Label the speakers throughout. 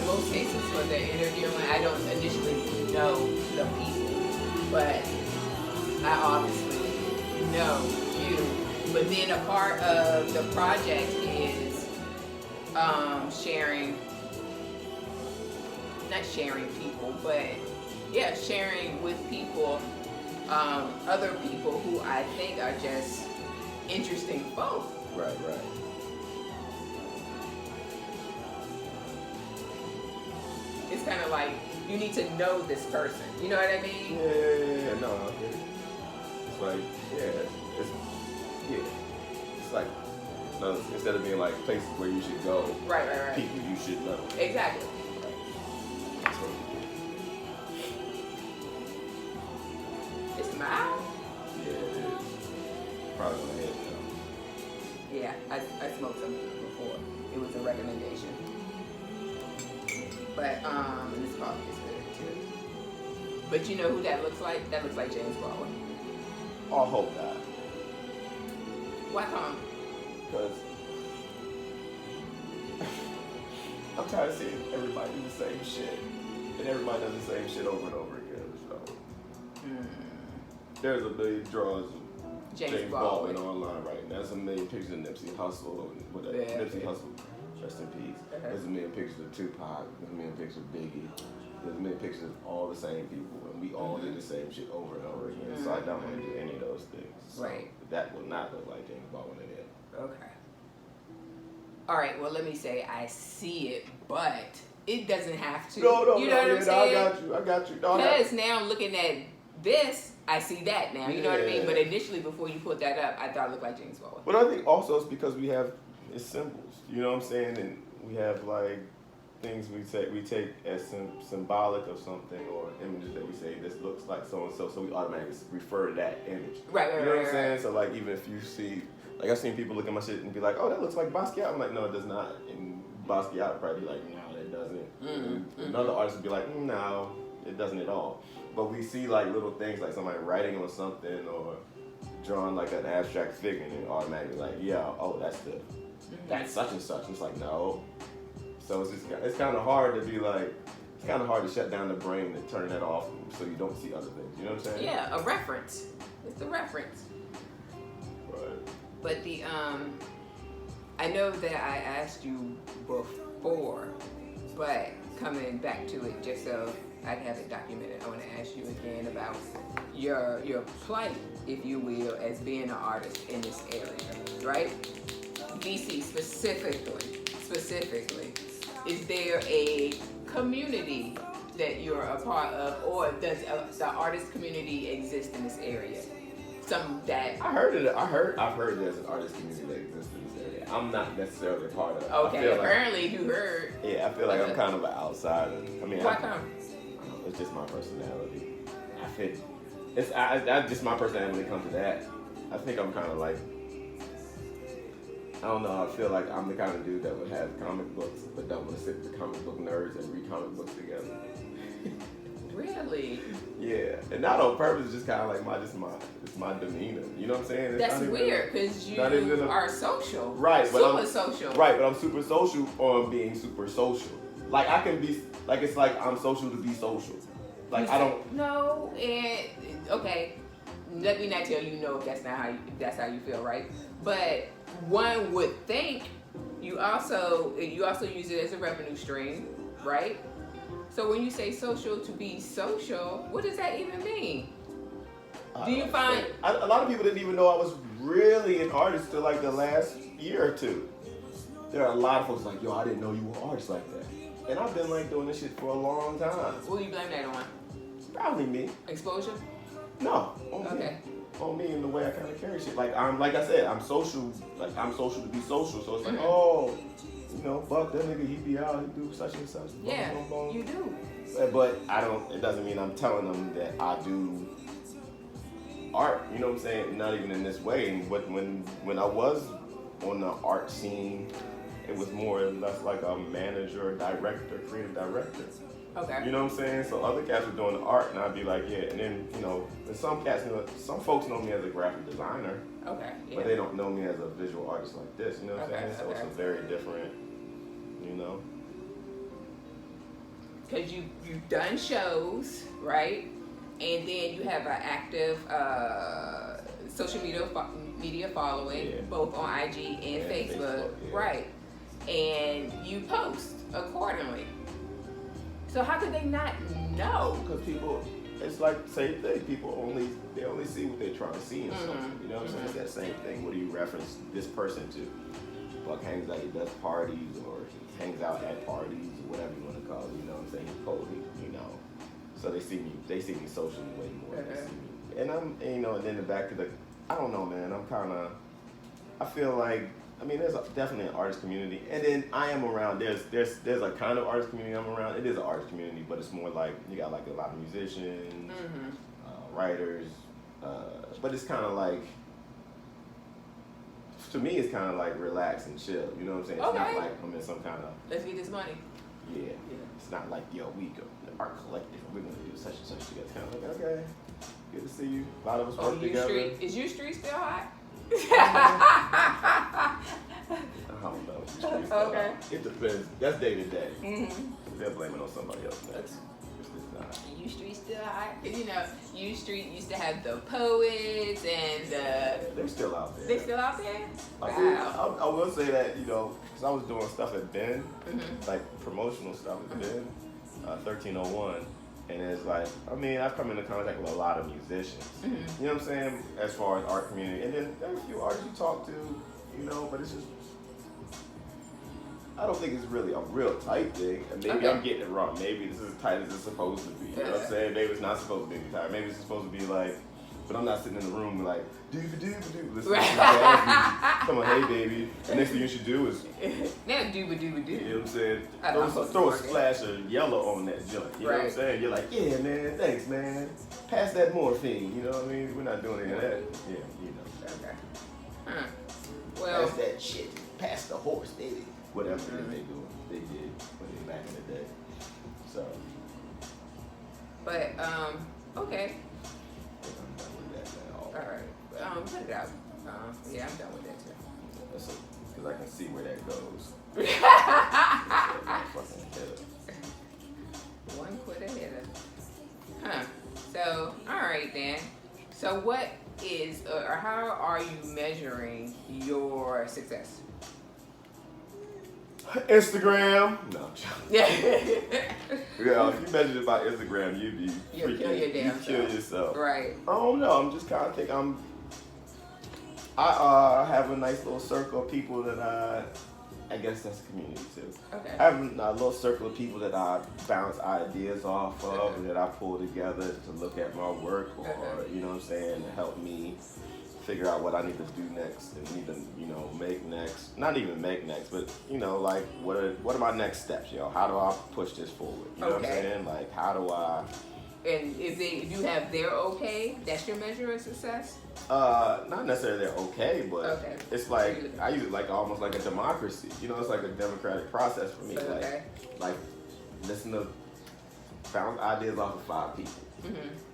Speaker 1: most cases for the interviewing, I don't initially know the people, but I obviously know you. But then a part of the project is sharing, not sharing people, but yeah, sharing with people, other people who I think are just interesting folk.
Speaker 2: Right.
Speaker 1: It's kind of like you need to know this person. You know what I mean?
Speaker 2: Yeah. No, I get it. It's like, it's like, no, instead of being like places where you should go,
Speaker 1: Right.
Speaker 2: people you should know.
Speaker 1: Exactly.
Speaker 2: That's what we
Speaker 1: It's mild.
Speaker 2: do. Yeah, it is. Probably gonna hit
Speaker 1: Yeah, I smoked some before. It was a recommendation. But this coffee is good too. But you know who that looks like? That looks like James Baldwin.
Speaker 2: I hope not.
Speaker 1: Why come?
Speaker 2: Because I'm tired of seeing everybody do the same shit. And everybody does the same shit over and over again. So there's a million drawings of James Baldwin online right now. There's a million pictures of Nipsey Hussle and Nipsey Hussle, rest in peace. There's a million pictures of Tupac. There's a million pictures of Biggie. There's a million pictures of all the same people, and we all do the same shit over and over again. So I don't want to do any of those things. So
Speaker 1: Right.
Speaker 2: That will not look like James Baldwin again.
Speaker 1: Okay. All right. Well, let me say I see it, but it doesn't have to.
Speaker 2: No,
Speaker 1: you know what I'm saying?
Speaker 2: I got you. No,
Speaker 1: Because now I'm looking at this, I see that now. You know what I mean?
Speaker 2: Yeah.
Speaker 1: But initially, before you put that up, I thought it looked like James Baldwin.
Speaker 2: But I think also it's because we have it's symbols. You know what I'm saying? And we have like things we take as symbolic of something, or images that we say this looks like so and so we automatically refer to that image.
Speaker 1: Right.
Speaker 2: You know what I'm saying? So like even if you see, like I've seen people look at my shit and be like, oh, that looks like Basquiat. I'm like, no, it does not. And Basquiat would probably be like, no, it doesn't. And another artist would be like, no, it doesn't at all. But we see like little things like somebody writing on something or drawing like an abstract figure and it automatically like, yeah, oh, that's such and such. And it's like, no. So it's kind of hard to be like, it's kind of hard to shut down the brain and turn that off so you don't see other things. You know what I'm saying?
Speaker 1: Yeah, a reference. It's a reference.
Speaker 2: Right.
Speaker 1: But the I know that I asked you before, but coming back to it just so I have it documented, I want to ask you again about your plight, if you will, as being an artist in this area, right? DC specifically, is there a community that you're a part of, or does the artist community exist in this area?
Speaker 2: I've heard there's an artist community that exists in this area. I'm not necessarily a part of it.
Speaker 1: Okay, apparently you heard.
Speaker 2: Yeah, I feel like I'm kind of an outsider. I mean,
Speaker 1: why come?
Speaker 2: It's just my personality. It's just my personality when it comes to that. I think I'm kind of like, I don't know, I feel like I'm the kind of dude that would have comic books, but don't want to sit with the comic book nerds and read comic books together.
Speaker 1: Really?
Speaker 2: Yeah, and not on purpose. It's just kind of like my demeanor. You know what I'm saying? It's
Speaker 1: That's weird because you are social.
Speaker 2: Right,
Speaker 1: super social.
Speaker 2: Right, but I'm super social on being super social. Like I can be, like it's like I'm social to be social. Like I don't.
Speaker 1: No, and okay. Let me not tell you no if that's how you feel, right? But one would think you also use it as a revenue stream, right? So when you say social to be social, what does that even mean? Do you find
Speaker 2: a lot of people didn't even know I was really an artist till like the last year or two. There are a lot of folks like, yo, I didn't know you were an artist like that. And I've been like doing this shit for a long time.
Speaker 1: What do you blame that on?
Speaker 2: Probably me.
Speaker 1: Exposure?
Speaker 2: No. On me and the way I kind of carry shit. Like I said, I'm social. Like I'm social to be social. So it's like, oh, you know, Buck, that nigga, he be out, he do such and such.
Speaker 1: Yeah, you do.
Speaker 2: But I don't. It doesn't mean I'm telling them that I do art. You know what I'm saying? Not even in this way. And when I was on the art scene, it was more or less like a manager, director, creative director.
Speaker 1: Okay.
Speaker 2: You know what I'm saying? So other cats were doing the art, and I'd be like, yeah. And then, you know, some cats, some folks know me as a graphic designer.
Speaker 1: Okay. Yeah.
Speaker 2: But they don't know me as a visual artist like this. You know what I'm saying? So it's a very different, you know.
Speaker 1: because you've done shows, right? And then you have an active social media following,
Speaker 2: Yeah.
Speaker 1: both on IG and
Speaker 2: Yeah,
Speaker 1: Facebook,
Speaker 2: yeah.
Speaker 1: right? And you post accordingly. So how could they not know?
Speaker 2: Because people, it's like the same thing. People only see what they're trying to see in something. You know what I'm saying? It's that same thing. What do you reference this person to? Buck hangs out, he does parties, or he hangs out at parties, or whatever you want to call it. You know what I'm saying? He posts, you know. So they see me socially way more than they see me. And and then back to the, I don't know, man. I feel like, I mean, there's definitely an artist community, and then I am around. There's a kind of artist community I'm around. It is an artist community, but it's more like you got like a lot of musicians, writers, but it's kind of like, to me, it's kind of like relax and chill. You know what I'm saying? It's not like I'm in some kind of,
Speaker 1: let's get this money.
Speaker 2: Yeah. It's not like, yo, we go art collective. We're gonna do such and such together. It's kind of like, okay, good to see you. A lot of us work together.
Speaker 1: Is U Street still hot?
Speaker 2: I don't know. Street's still
Speaker 1: Okay.
Speaker 2: hot. It depends. That's day to day. They'll blame it on somebody else next. It's not.
Speaker 1: U Street still hot? 'Cause U Street used to have the poets and
Speaker 2: They're still out there.
Speaker 1: they still out there?
Speaker 2: I will say that, because I was doing stuff at Ben, like promotional stuff at Ben, 1301, and it's like, I mean, I've come into contact with a lot of musicians, you know what I'm saying, as far as art community, and then there are a few artists you talk to, but it's just, I don't think it's really a real tight thing, and maybe I'm getting it wrong. Maybe this is as tight as it's supposed to be, you know what I'm saying? Maybe it's not supposed to be tight. Maybe it's supposed to be like, but I'm not sitting in the room like, dooba-dooba-doo, listen to jazz music. Come on, hey baby. The next thing you should do is,
Speaker 1: Now dooba-dooba-doo.
Speaker 2: you know what I'm saying?
Speaker 1: I'm
Speaker 2: Throw a splash of yellow on that joint, you know what I'm saying? You're like, yeah man, thanks man. Pass that morphine, you know what I mean? We're not doing any of that. Yeah,
Speaker 1: Okay. Well,
Speaker 2: pass that shit. Pass the horse, baby. Whatever it is they did when they back in the day. So.
Speaker 1: but okay.
Speaker 2: I'm done with that now.
Speaker 1: All right. Put it out. Yeah, I'm done with that too.
Speaker 2: Because I can see where that goes. Fucking hell.
Speaker 1: One quit ahead of. So, all right then. So, what is or how are you measuring your success?
Speaker 2: Instagram. No, I'm joking.
Speaker 1: Yeah.
Speaker 2: Yeah, if you measured it by Instagram, you'll
Speaker 1: kill your damn
Speaker 2: you'd kill
Speaker 1: self.
Speaker 2: yourself.
Speaker 1: Right.
Speaker 2: I don't know. I'm just kind of think I have a nice little circle of people that I guess that's a community too.
Speaker 1: Okay.
Speaker 2: I have a little circle of people that I bounce ideas off of and that I pull together to look at my work or, you know what I'm saying, to help me figure out what I need to do next and need to, make next. Not even make next, but, like, what are my next steps, How do I push this forward? You know what I'm saying? Like, how do I...
Speaker 1: And if you have their okay, that's your measure of success?
Speaker 2: Not necessarily they're okay, but it's like, I use it like almost like a democracy. It's like a democratic process for me. Like listen to, bounce ideas off of 5 people.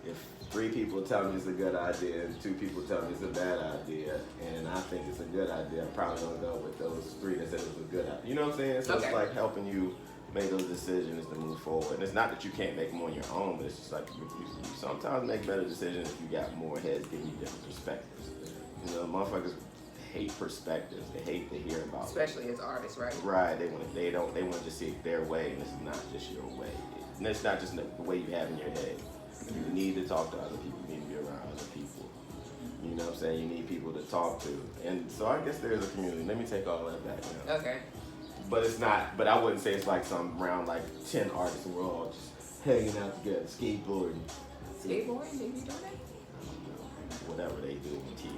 Speaker 2: If 3 people tell me it's a good idea and 2 people tell me it's a bad idea, and I think it's a good idea, I'm probably gonna go with those 3 that said it was a good idea. You know what I'm saying? So it's like helping you make those decisions to move forward. And it's not that you can't make them on your own, but it's just like you sometimes make better decisions if you got more heads giving you different perspectives. Motherfuckers hate perspectives. They hate to hear about
Speaker 1: Especially as artists, right?
Speaker 2: Right. They want to just see it their way, and this is not just your way. And it's not just the way you have in your head. You need to talk to other people. You need to be around other people. You know what I'm saying? You need people to talk to. And so I guess there's a community. Let me take all that back now.
Speaker 1: Okay.
Speaker 2: But it's not, but I wouldn't say it's like some around like 10 artists and we're all just hanging out together, skateboarding.
Speaker 1: Skateboarding? Did you do that?
Speaker 2: I don't know. Whatever they do on TV.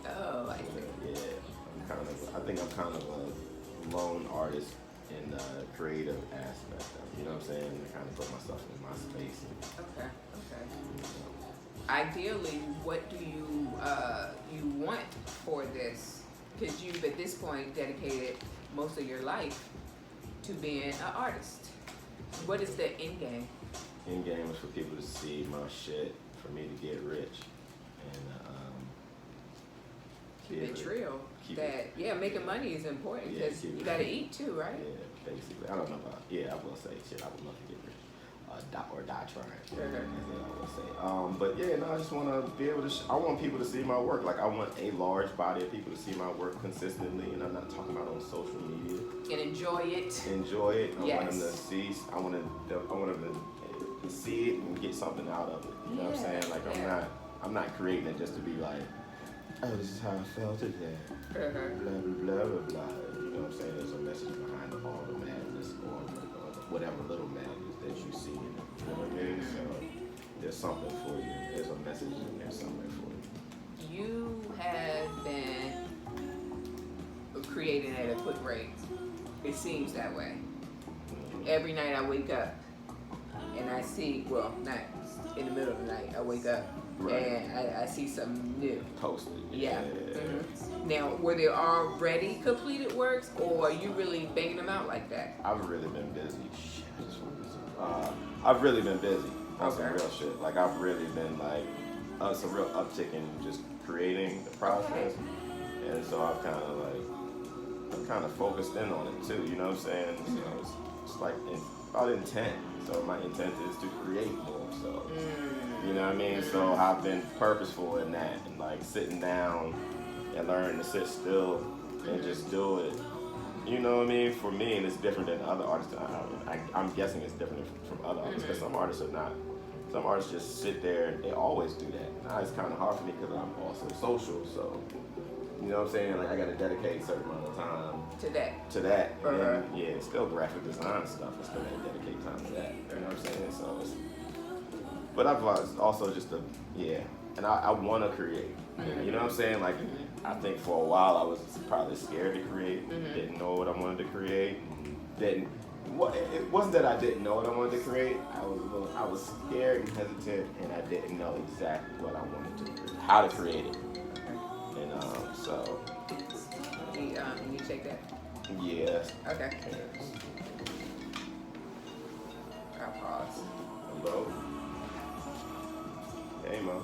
Speaker 1: Oh, I see.
Speaker 2: Yeah. I think I'm kind of a lone artist in the creative aspect of it. You know what I'm saying? I kind of put myself in my space.
Speaker 1: Okay. Ideally, what do you want for this? Because you've at this point dedicated most of your life to being an artist. What is the end game?
Speaker 2: End game is for people to see my shit, for me to get rich, and
Speaker 1: keep it real. Making money is important because you gotta eat too, right?
Speaker 2: Yeah, basically. I don't know about. Yeah, I will say shit. I would love to get rich. die trying.
Speaker 1: Uh-huh.
Speaker 2: As they always say. But yeah, no, I just want to be able to. I want people to see my work. Like I want a large body of people to see my work consistently, and I'm not talking about on social media.
Speaker 1: And enjoy it.
Speaker 2: Enjoy it. I
Speaker 1: Yes.
Speaker 2: want them to see. I want them to see it and get something out of it. You know what I'm
Speaker 1: Yeah,
Speaker 2: saying? Like
Speaker 1: yeah.
Speaker 2: I'm not creating it just to be like, oh, this is how I felt today.
Speaker 1: Uh-huh.
Speaker 2: Blah blah blah blah blah. You know what I'm saying? There's a message behind all the madness or whatever little madness that you see in it. You know what I mean? So there's something for you. There's a message and there's something for you.
Speaker 1: You have been creating at a quick rate. It seems that way. Every night I wake up and I see, well, not in the middle of the night, I wake up
Speaker 2: Right.
Speaker 1: and I see something new.
Speaker 2: Posted.
Speaker 1: Yeah. Now, were there already completed works, or are you really banging them out like that?
Speaker 2: I've really been busy. Shit, I just want to I've really been busy on some
Speaker 1: Okay.
Speaker 2: real shit. Like I've really been like some real uptick in just creating the process, and so I'm kind of focused in on it too. You know what I'm saying? So it's like about intent. So my intent is to create more. So you know what I mean? So I've been purposeful in that, and like sitting down and learning to sit still and just do it. You know what I mean? For me, and it's different than other artists. I'm guessing it's different from other artists because some artists are not. Some artists just sit there and they always do that. Now it's kind of hard for me because I'm also social. So you know what I'm saying? Like I got to dedicate a certain amount of time
Speaker 1: To that.
Speaker 2: to that.
Speaker 1: Uh-huh.
Speaker 2: And yeah, it's still graphic design stuff. I still gotta dedicate time to that. You know what I'm saying? So it's, but I've also just and I want to create. You know what I'm saying? Like I think for a while I was probably scared to create. Didn't know what I wanted to create. It wasn't that I didn't know what I wanted to create. I was scared and hesitant, and I didn't know exactly what I wanted to create, how to create it. And so
Speaker 1: You check that?
Speaker 2: yeah.
Speaker 1: Okay. I'll pause.
Speaker 2: Hello. Hey, Mo.